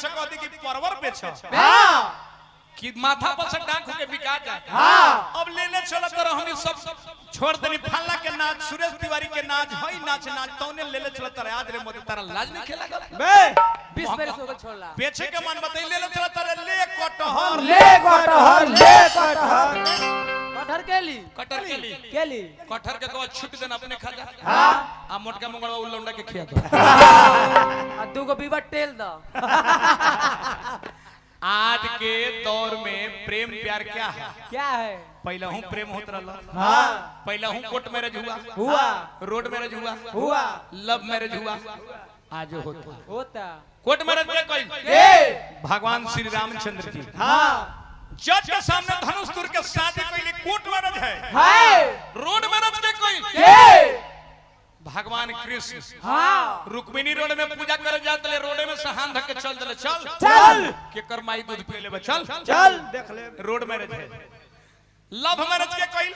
से कहती कि परवर बेचो हां कि माथा पर से डांक होके बिका जाए। हां अब लेने चला तर हमनी सब छोड़ देनी फल्ला के नाच सुरेश तिवारी के नाच हई नाच नाच तौने लेले चला तर आज रे मोदी तारा लाज नहीं खेला कर बे 20 मेरे से छोड़ला बेचे के मन बताई लेले चला तर ले कटहर कटहर केली कटहर केली कटहर के कहो छुट देना अपने खा जा। हां आ मोटका मंगलवा उ लौंडा के खिया दो आ दूगो बीवा टेल द। आज के दौर में प्रेम प्यार क्या है? क्या है? पहला हूँ प्रेम होत रहला। हां पहला हूँ कोर्ट मैरिज हुआ रोड मैरिज हुआ लव मैरिज हुआ। आज होता कोर्ट मैरिज में कोई भगवान श्री रामचंद्र जी हां जज के सामने धनुष तुर के शादी कैली कोर्ट मैरिज है। रोड मैरिज के कोई भगवान कृष्ण रुक्मिणी रोड में पूजा करे जाते ले रोड में से हाथ धक के चल दले चल के कर माई दूध पी ले चल देख ले रोड मैरिज है। लव मैरिज के कोई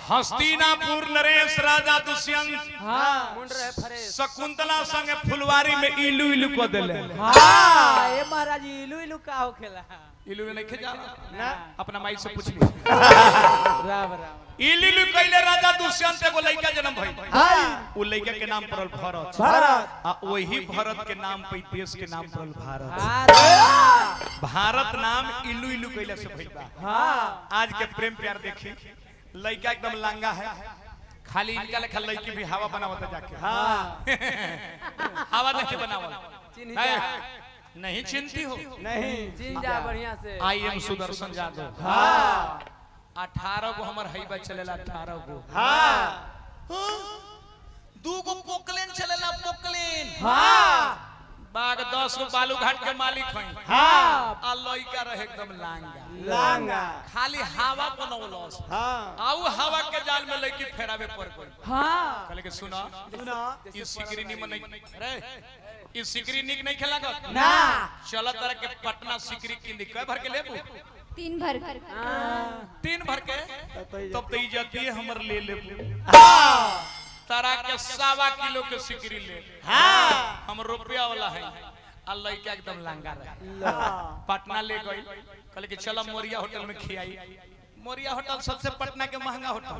हस्तिनापुर नरेश राजा दुष्यंत मुंड रहे फरेश शकुंतला संगे फुलवारी में इलू इलू को देले। ए महाराज इलू इलू का हो खेला इलू नहीं खे जा ना अपना माई से पूछ ली। राम राम इलू इलू कइले राजा दुष्यंत एगो लड़का जन्म भइल। उ लड़का के नाम पड़ल भरत आ वही भरत के नाम पे देश के नाम पड़ल भारत। भारत नाम इलू इलू कइले से भइल बा। आज के प्रेम प्यार देखी लड़का एकदम लांगा है खाली इनका लेखा लड़की भी हवा बनावता जाके हवा नहीं बनावल नहीं चिंती हो नहीं चिन जा बढ़िया से। आई एम सुदर्शन यादव 18 गो हमर हईबा चलेला 18 गो दूगो पोकलेन चलेला पोकलेन बाग 10 गो बालू घाट के मालिक हई आ लइका रहे एकदम लांगा खाली हवा बनौलस आउ हवा के जाल में लइकी फेरावे पर कोई कहले के सुना ई सिकरी निमन नहीं रे ई सिकरी निक नहीं खेला गत ना चल तरह के पटना सिकरी किंदी कय भर के लेबू 3 भर के तब तो इज्जत हमर ले लेबू तारा के 1.25 किलो के सिकरी ले हम रुपया वाला है अल्लाह के एकदम लांगा रहे पटना ले गई कहले कि चलो मोरिया होटल में खियाई। मोरिया होटल सबसे पटना के महंगा होटल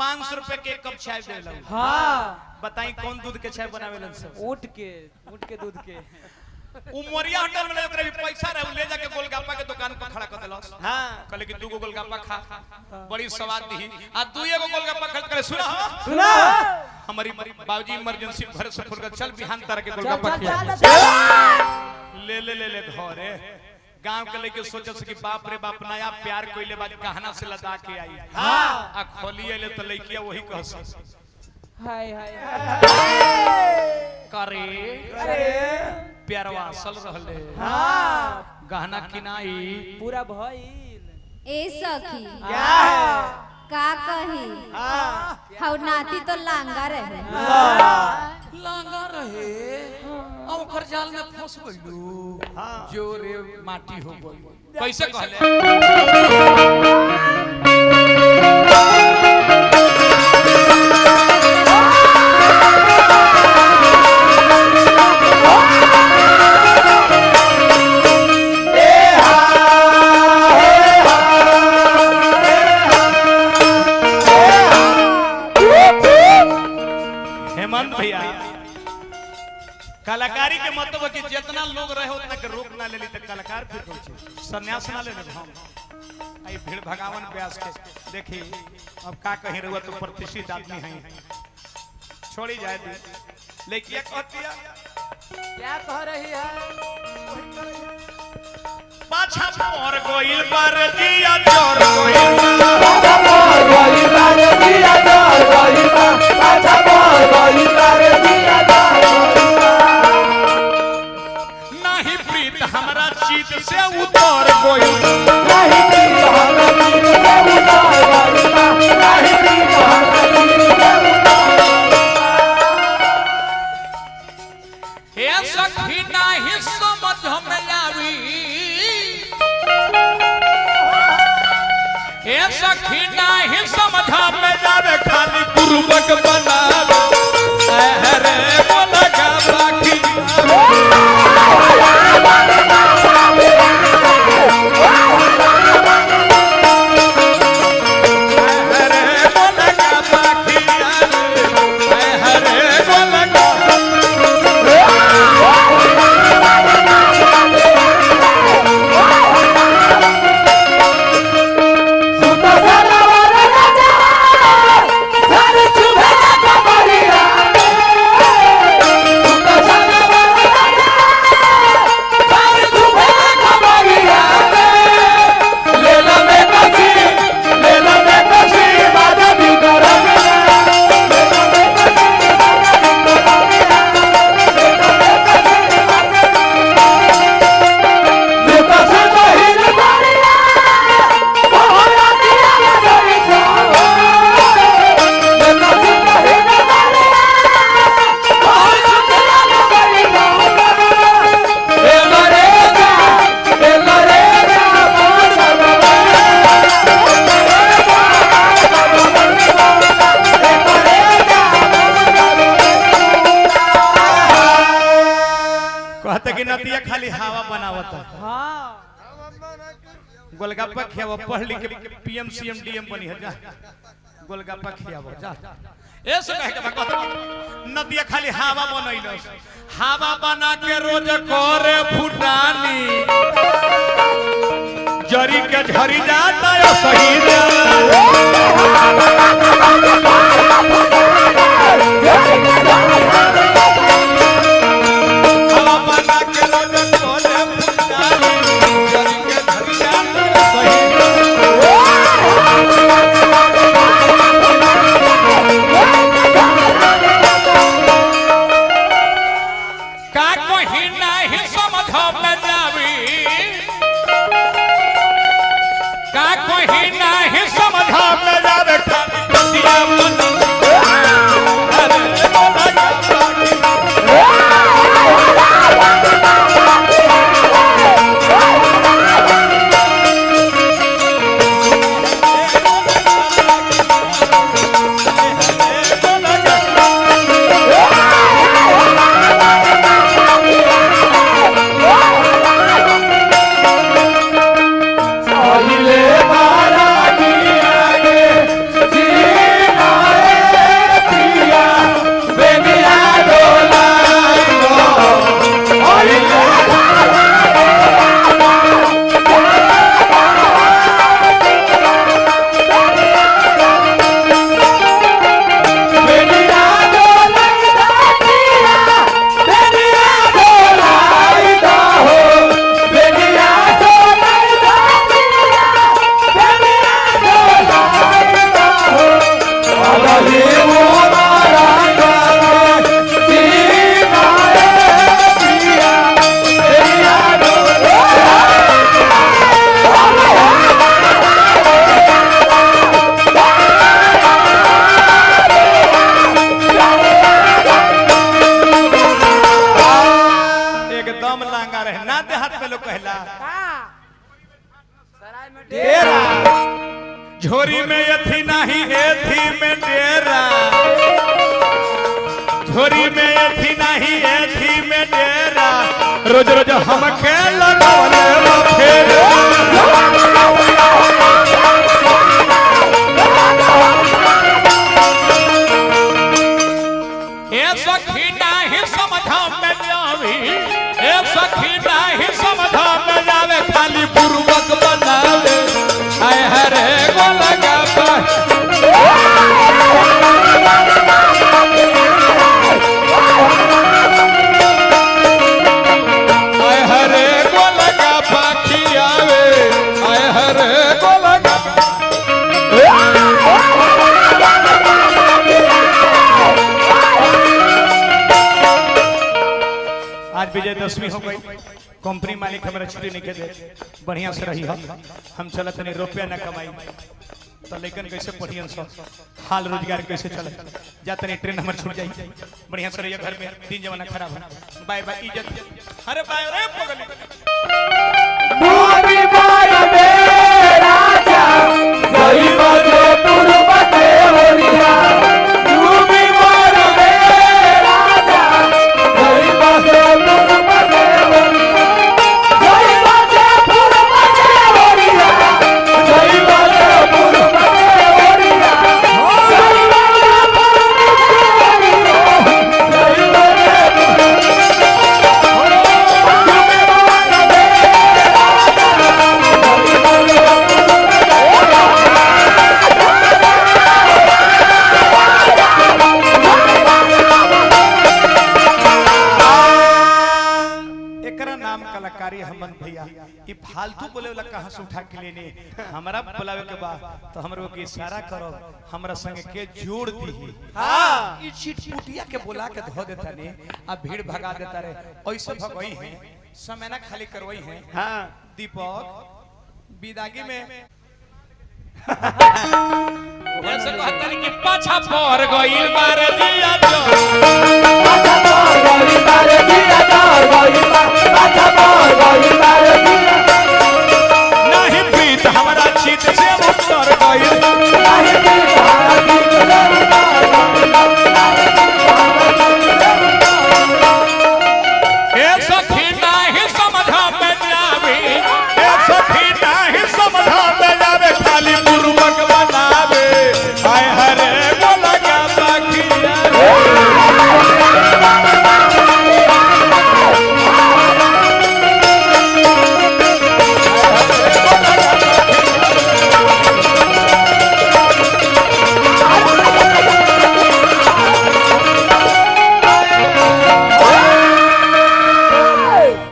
500 रुपए के एक कप चाय देला। बताई कौन दूध के चाय बनावेलन सब ऊंट के दूध के उ मोरिया होटल में ओकरा भी पैसा रहे ले जाके गोलगप्पा के दुकान पर खड़ा कर देलस। कहले कि 2 गो गोलगप्पा खा बड़ी स्वाद दी आ 2 एगो गोलगप्पा खरीद करे सुना हमारी बाबूजी इमरजेंसी घर से फुल कर चल बिहान तरह के गोलगप्पा खिया ले घरे गांव के लेके सोचे कि बाप रे बाप नया प्यार कोइले बाद गहना से लदा के आई आ खोलिए ले तो लइकिया वही कहस हाय हाय करे प्यारवा असल रहले गहना किनाई पूरा भइल ए सखी क्या है का कही हौ नाती तो लांगा रहे अब ओकर जाल में फंस गइलू जोरे माटी हो गइल कैसे कहले भैया कलाकारी के मतलब है कि जितना लोग रहे उतना के रोक ना लेली त कलाकार फिर कोई संन्यास ना ले हम आई भीड़ भगावन व्यास के देखी अब का कहीं रहुआ तो प्रतिष्ठित आदमी है छोड़ी जाए दी लेकिन कहतिया क्या कह रही है पाछा पर गोइल पर दिया जोर गोइल पाछा पर गोइल पर दिया जोर गोइल पाछा पर गोइल पर दिया जोर नहीं प्रीत हमरा चीत से उतर गोइल नहीं प्रीत हमरा चीत से उतर गोइल नहीं प्रीत हमरा चीत से उतर हे सखी नाही समझ में आवी हे सखी नाही समझ में जावे खाली गुरुबक बनावे रे बोला का बाकी कहते कि नदिया खाली हवा बनावता हाँ गोलगप्पा खियावो पढ़ लिख के पीएम सीएम डीएम बनी है जा गोलगप्पा खियावो जा ऐसे कह के कहता नदिया खाली हवा बनैलस हवा बना के रोज करे फुटानी जरी के झरी जाता है सही हवा बना के रोज करे फुटानी जरी के झरी जाता है सही का कहीं नहीं समझ में जावी का कहीं नहीं समझ में जावे खाली नदिया झोरी में यथी नहीं एथी में डेरा झोरी में यथी नहीं एथी में डेरा रोज रोज हम खेल लगावले फेरा ए सखी नहीं समझ में जावी ए सखी नहीं समझ में जावे खाली बुर्बक बनावे आय हरे गोलगप्पा आय हरे गोलगप्पा खियावे आय हरे गोलगप्पा आज विजयदशमी हो गई कंपनी मालिक हमारा छुट्टी नहीं के दे बढ़िया से रही हम चलत नहीं रुपया न कमाई तो लेकिन कैसे पढ़ियन सो हाल रोजगार कैसे चले जाते नहीं ट्रेन हमारे छूट जाई बढ़िया से रहिए घर में दिन जमाना खराब है बाय बाय इज्जत अरे बाय रे पगली भूमि बाय बे राजा जय बजे पूर्व से होरिया भूमि बाय बे राजा जय बजे पूर्व से होरिया जय बजे पूर्व से होरिया जय बजे पूर्व से होरिया जय बजे पूर्व से होरिया कलाकारी हमन भैया ये फालतू बोले वाला कहां से उठा के लेने हमरा बुलावे के बाद तो हमरो के इशारा करो हमरा संग के जोड़ दी हां ई चिटपुटिया के बुला के धो देता ने आ भीड़ भगा देता रे ऐसे भगई है समय ना खाली करवई है हां दीपक विदागी में ऐसे कहता रे कि पाछा पर गइल मार दिया जो पाछा पर गइल मार दिया जो गइल पाछा